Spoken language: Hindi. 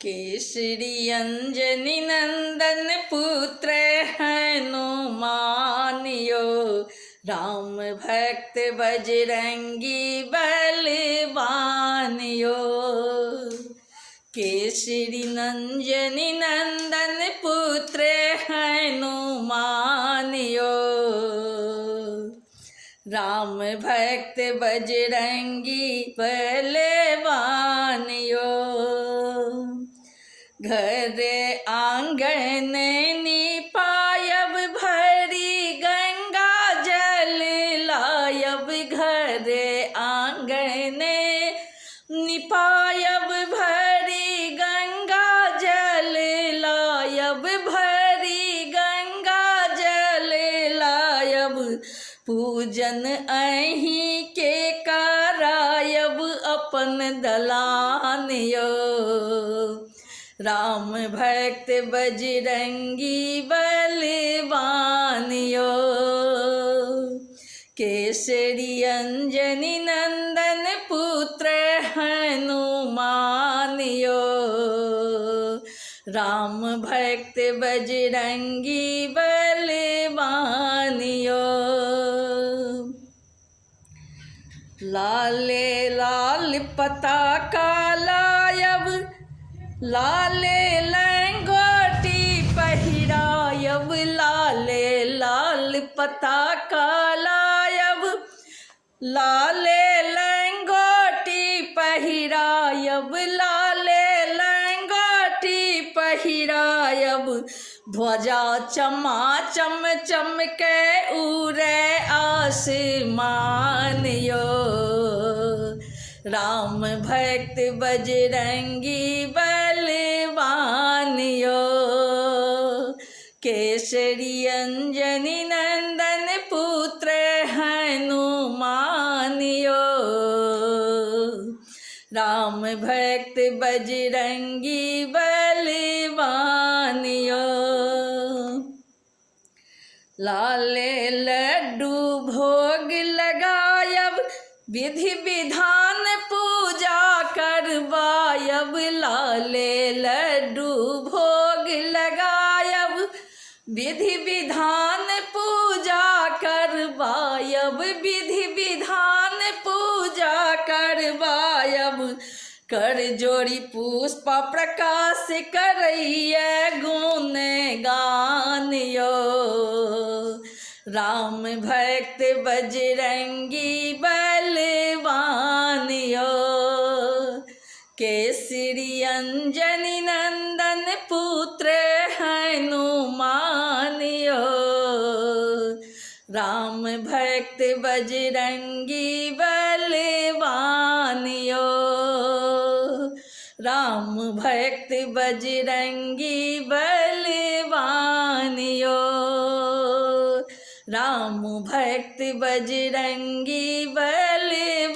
केसरी अंजनी नंदन पुत्र हनुमानियो, राम भक्त बजरंगी बलवानियो। केसरी नंजनी नंदन पुत्र हनुमानियो, राम भक्त बजरंगी बलवानियो। घर आंगन निपायब भरी गंगा जल लायब, घर आंगन निपायब भरी गंगा जल लायब, भरी गंगा जल लायब। पूजन अहीं के करायब अपन दलानियो, राम भक्त बजरंगी बलवानियो। केसरी अंजनी नंदन पुत्र हनुमानियो, राम भक्त बजरंगी बलवानियो। लाले लाल पताका लायब, लाले लंगोटी पहिरायब, लाले लाल पताका लायब, लाले लंगोटी पहिरायब, लाले लंगोटी पहिरायब। ध्वजा चमा चम चमके उड़े आसमानियो, राम भक्त बजरंगी बलवानियो। केसरी अंजनी नंदन पुत्र हनुमानियो, राम भक्त बजरंगी बलवानियो। लाले लड्डू भोग लगायब, विधि विधान पूजा करवायब, लाले लड्डू भोग लगायब, विधि विधान पूजा करवायब, विधि विधान पूजा करवायब। कर जोड़ी पुष्प प्रकाश करैया गुण गानियो, राम भक्त बजरंगी बलवानियो। केसरी अंजनी नंदन पुत्र हनुमानियो, राम भक्त बजरंगी बलवानियो, राम भक्त बजरंगी बलवानियो, राम भक्त बजरंगी बलवानियो।